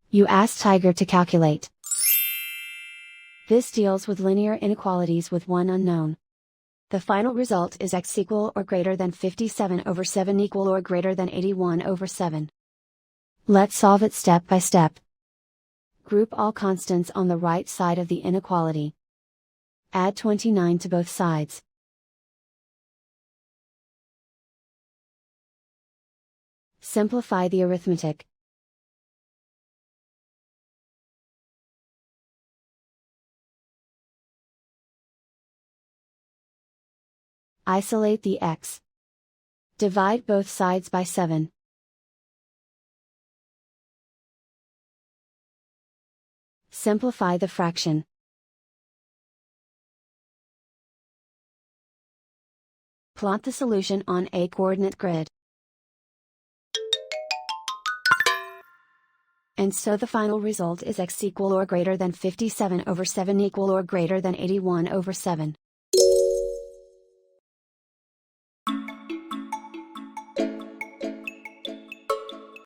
You ask Tiger to calculate. This deals with linear inequalities with one unknown. The final result is x equal or greater than 57 over 7 equal or greater than 81 over 7. Let's solve it step by step. Group all constants on the right side of the inequality. Add 29 to both sides. Simplify the arithmetic. Isolate the x. Divide both sides by 7. Simplify the fraction. Plot the solution on a coordinate grid. And so the final result is x equal or greater than 57 over 7 equal or greater than 81 over 7.